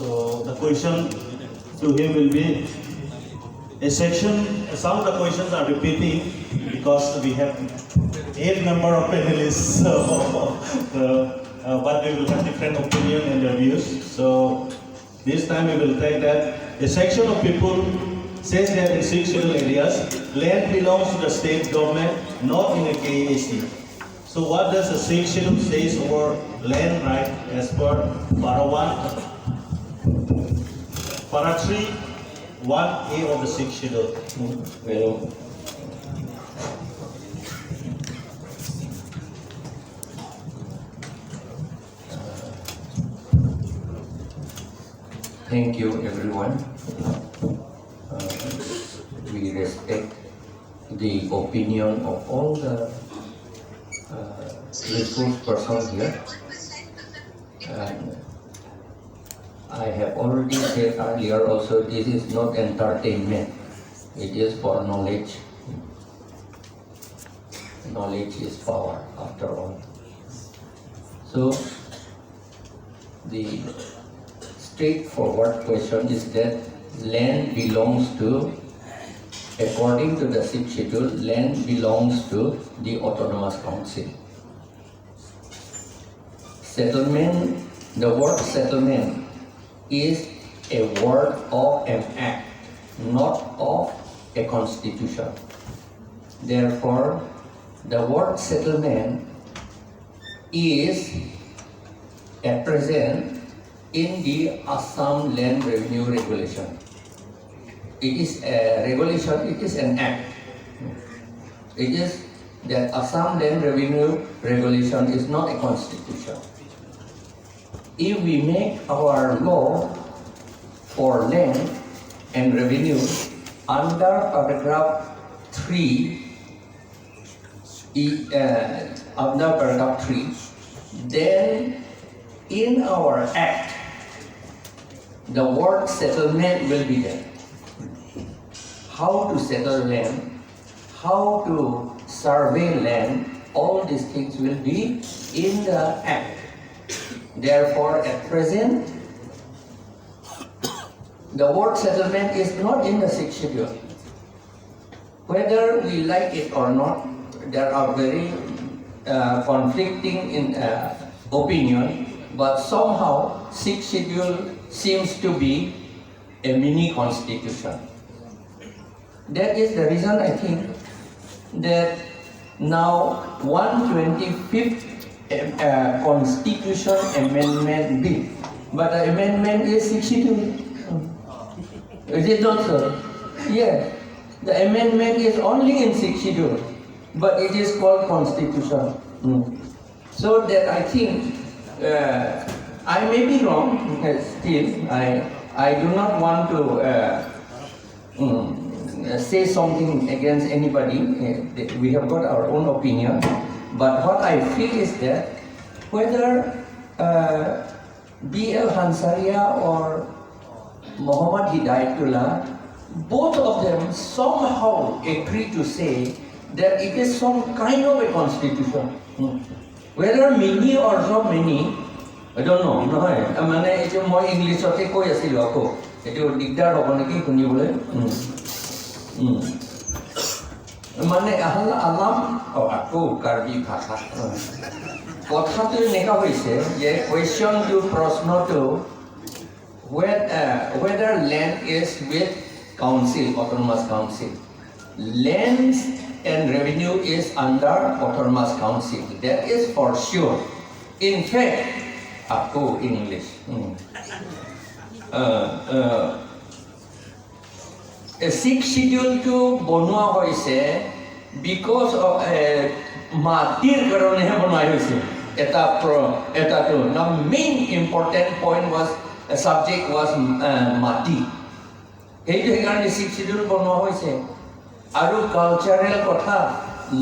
So the question to him will be a section. Some of the questions are repeating because we have 8 number of panelists, but we will have different opinion and their views. So this time we will take that a section of people says that in 6 scheduled areas, land belongs to the state government, not in a KAC. So what does the 6th schedule says over land right as per para 1, para 3, 1A of the 6th schedule? Well, thank you everyone. We respect the opinion of all the resource persons here. And I have already said earlier also, this is not entertainment. It is for knowledge. Knowledge is power after all. So the straightforward question is that land belongs to, according to the 6th schedule, land belongs to the Autonomous Council. Settlement, the word settlement is a word of an act, not of a constitution. Therefore, the word settlement is at present in the Assam Land Revenue Regulation. It is a regulation, it is an act. It is that Assam Land Revenue Regulation is not a constitution. If we make our law for land and revenue under paragraph 3, under paragraph 3, then in our act, the word settlement will be there. How to settle land, how to survey land, all these things will be in the act. Therefore, at present, the word settlement is not in the 6th schedule. Whether we like it or not, there are very conflicting in opinion, but somehow 6th schedule seems to be a mini constitution. That is the reason I think that now 125th Constitution Amendment Bill, but the amendment is 62. Is it not so? Yes, the amendment is only in 62, but it is called Constitution. So that I think I may be wrong. Still, I do not want to say something against anybody. We have got our own opinion. But what I feel is that whether B.L. Hansaria or Muhammad Hidayatullah, both of them somehow agree to say that it is some kind of a constitution. Whether many or not many, I don't know. নহয় মানে এইটো মই ইংলিছতে কৈ আছিলোঁ আকৌ এইটো দিগদাৰ হ'ব নেকি শুনিবলৈ মানে আলাম আকৌ কাৰ্বি ভাষা কথাটো এনেকুৱা হৈছে যে কুৱেশ্যনটো প্ৰশ্নটো whether land is with council, autonomous council. Lands and revenue is under autonomous council. That is for sure. In fact, ako English. A 6th schedule to bonua hoise because of matir karone he bonai hoise. Eta to. Now main important point was subject was mati. Heitu hekarone 6th schedule bonua hoise. Aru cultural kotha,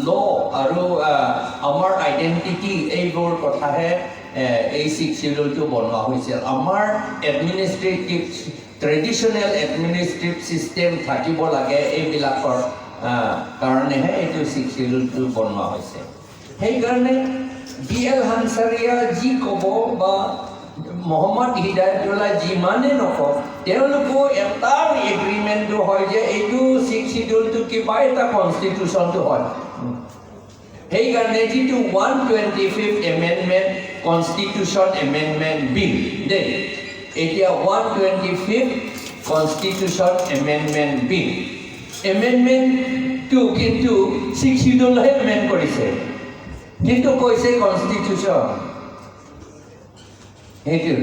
law, aru amar identity eibor kotha he এই 6th schedule to bonua hoise. Amar administrative traditional administrative system থাকিব লাগে এইবিলাকৰ কাৰণেহে এইটো 6th schedule to বনোৱা হৈছে। সেইকাৰণে B.L. Hansaria যি ক'ব বা মোহাম্মদ হিদায়তুল্লাহ যিমানে নকওক তেওঁলোকো এটা এগ্ৰিমেণ্টটো হয় যে এইটো 6 শিডিউলটো কিবা এটা কনষ্টিটিউশ্যনটো হয় সেইকাৰণে যিটো 125th এমেণ্ডমেণ্ট কনষ্টিটিউশ্যন এমেণ্ডমেণ্ট বিল দেই এতিয়া 125th কনষ্টিটিউশ্যন এমেণ্ডমেণ্ট বিল এমেণ্ডমেণ্টটো কিন্তু 6 শিডিউলহে এমেণ্ড কৰিছে কিন্তু কৈছে কনষ্টিটিউশ্যন সেইটো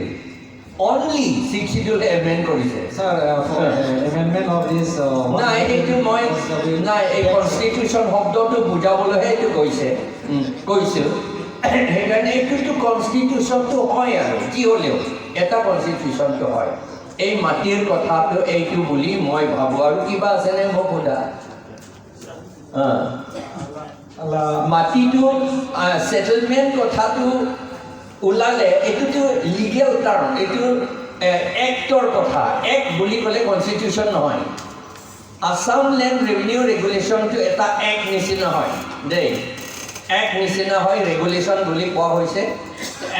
অনলি 6 শিডিউল এমেণ্ড কৰিছে Sir, for amendment of this. নাই এইটো মই নাই এই কনষ্টিটিউশ্যন শব্দটো বুজাবলৈহে এইটো কৈছোঁ সেইকাৰণে এইটোতো কনষ্টিটিউশ্যনটো হয় আৰু কি হ'লেও এটা কনষ্টিটিউশ্যনটো হয় এই মাটিৰ কথাটো এইটো বুলি মই ভাবোঁ আৰু কিবা আছেনে মোক সোধা মাটিটো সেটেলমেণ্ট কথাটো ওলালে এইটোতো লিগেল টাৰ্ম এইটো এক্টৰ কথা এক্ট বুলি ক'লে কনষ্টিটিউশ্যন নহয় আছাম লেণ্ড ৰেভিনিউ ৰেগুলেশ্যনটো এটা এক্ট নিচিনা হয় দেই এক্ট নিচিনা হয় ৰেগুলেশ্যন বুলি কোৱা হৈছে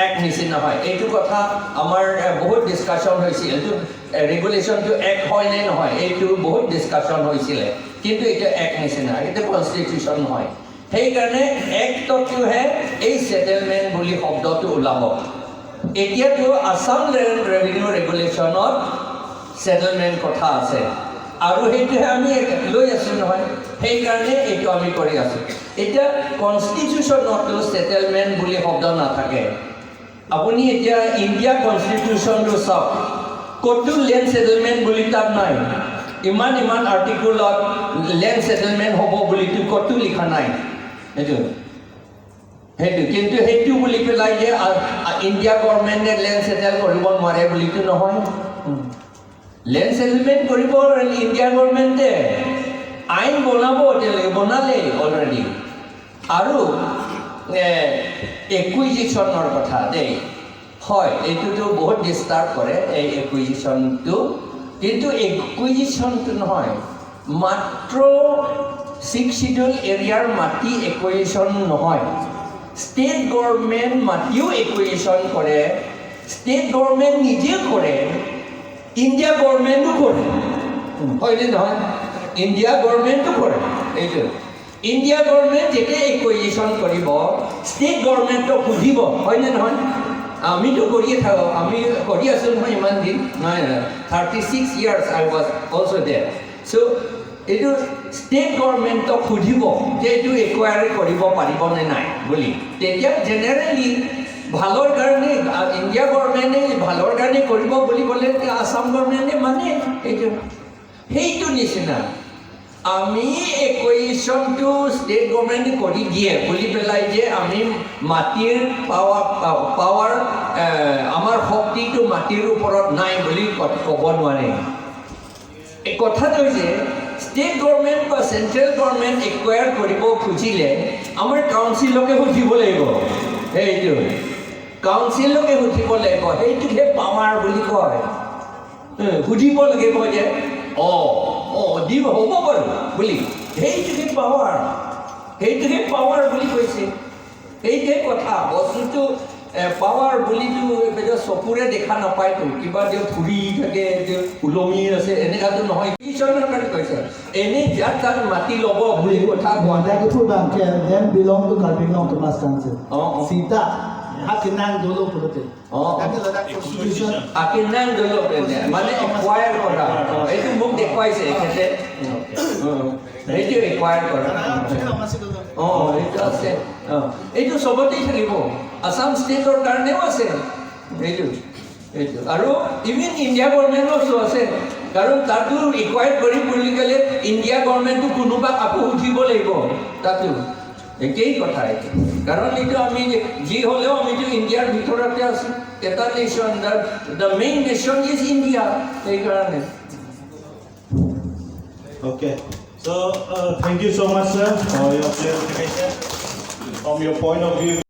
এক্ট নিচিনা হয় এইটো কথা আমাৰ বহুত ডিছকাশ্যন হৈছিল এইটো ৰেগুলেশ্যনটো এক্ট হয় নে নহয় এইটো বহুত ডিছকাশ্যন হৈছিলে কিন্তু এইটো এক্ট নিচিনা এইটো কনষ্টিটিউশ্যন নহয় সেইকাৰণে এক্টটোহে এই সেটেলমেণ্ট বুলি শব্দটো ওলাব এতিয়াতো আছাম লেণ্ড ৰেভিনিউ ৰেগুলেশ্যনত সেটেলমেণ্ট কথা আছে আৰু সেইটোহে আমি লৈ আছোঁ নহয় সেইকাৰণে এইটো আমি কৰি আছোঁ এতিয়া কনষ্টিটিউশ্যনতো সেটেলমেণ্ট বুলি শব্দ নাথাকে আপুনি এতিয়া ইণ্ডিয়া কনষ্টিটিউশ্যনটো চাওক ক'তো লেণ্ড সেটেলমেণ্ট বুলি তাত নাই ইমান আৰ্টিকুলত লেণ্ড সেটেলমেণ্ট হ'ব বুলিতো ক'তো লিখা নাই সেইটো কিন্তু সেইটো বুলি পেলাই যে ইণ্ডিয়া গভৰ্ণমেণ্টে লেণ্ড সেটেল কৰিব নোৱাৰে বুলিতো নহয় লেণ্ড সেটেলমেণ্ট কৰিব ইণ্ডিয়া গভৰ্ণমেণ্টে আইন বনাব তেওঁলোকে বনালে অলৰেডি আৰু একুইজিশ্যনৰ কথা দেই হয় এইটোতো বহুত ডিষ্টাৰ্ব কৰে এই একুইজিশ্যনটো কিন্তু একুইজিশ্যনটো নহয় মাত্ৰ 6 শিডিউল এৰিয়াৰ মাটি একুইজিশ্যন নহয় ষ্টেট গভৰ্ণমেণ্ট মাটিও একুইজিশ্যন কৰে ষ্টেট গভৰ্ণমেণ্ট নিজে কৰে ইণ্ডিয়া গভৰ্ণমেণ্টো কৰে হয়নে নহয় ইণ্ডিয়া গভৰ্ণমেণ্টো কৰে এইটো ইণ্ডিয়া গভৰ্ণমেণ্ট যেতিয়া একুইজিশ্যন কৰিব ষ্টেট গভৰ্ণমেণ্টক সুধিব হয়নে নহয় আমিতো কৰিয়ে থাকোঁ আমি কৰি আছোঁ নহয় ইমান দিন নহয় 36 years I was also there so এইটো ষ্টেট গভৰ্ণমেণ্টক সুধিব যে এইটো একুৱায়াৰ কৰিব পাৰিবনে নাই বুলি তেতিয়া জেনেৰেলি ভালৰ কাৰণে ইণ্ডিয়া গভৰ্ণমেণ্টে ভালৰ কাৰণে কৰিব বুলি ক'লে আছাম গভৰ্ণমেণ্টে মানে সেইটো নিচিনা আমি একুইজিশ্যনটো ষ্টেট গভৰ্ণমেণ্টে কৰি দিয়ে বুলি পেলাই যে আমি মাটিৰ পাৱাৰ আমাৰ শক্তিটো মাটিৰ ওপৰত নাই বুলি ক'ব নোৱাৰে এই কথাটো হৈছে ষ্টেট গভৰ্ণমেণ্ট বা চেণ্ট্ৰেল গভৰ্ণমেণ্ট একুৱায়াৰ কৰিব খুজিলে আমাৰ কাউন্সিলকে সুধিব লাগিব সেইটো কাউন্সিলকে সুধিব লাগিব সেইটোহে পাৱাৰ বুলি কয় সুধিব লাগিব যে দিব হ'ব বাৰু বুলি সেইটোহে পাৱাৰ বুলি কৈছে সেইটোহে কথা বস্তুটো পাৱাৰ বুলিতো চকুৰে দেখা নাপায়তো কিবা যে ফুৰি থাকে যে ওলমি আছে এনেকুৱাটো নহয় কিচনৰ কাৰণে কৈছে এনেই যাৰ তাত মাটি ল'ব বুলি কথা Then belong to Karbinong to Mas Council. Sita, hakinang dulu pulutin. Constitution. Akinang dulu মানে একুৱায়াৰ কৰা এইটো মোক দেখুৱাইছে এখেতে সেইটো একুৱায়াৰ কৰা এইটো আছে এইটো চবতেই থাকিব আছাম ষ্টেটৰ কাৰণেও আছে এইটো আৰু ইভেন ইণ্ডিয়া গভৰ্ণমেণ্টৰো আছে কাৰণ তাতো একুৱায়াৰ কৰিম বুলি ক'লে ইণ্ডিয়া গভৰ্ণমেণ্টটো কোনোবা কাকো উঠিব লাগিব তাতো একেই কথা এইটো কাৰণ এইটো আমি যি হ'লেও আমিতো ইণ্ডিয়াৰ ভিতৰতে আছোঁ এটা nation the main nation is India সেইকাৰণে Okay. So, thank you so much, sir, for your clarification. From your point of view,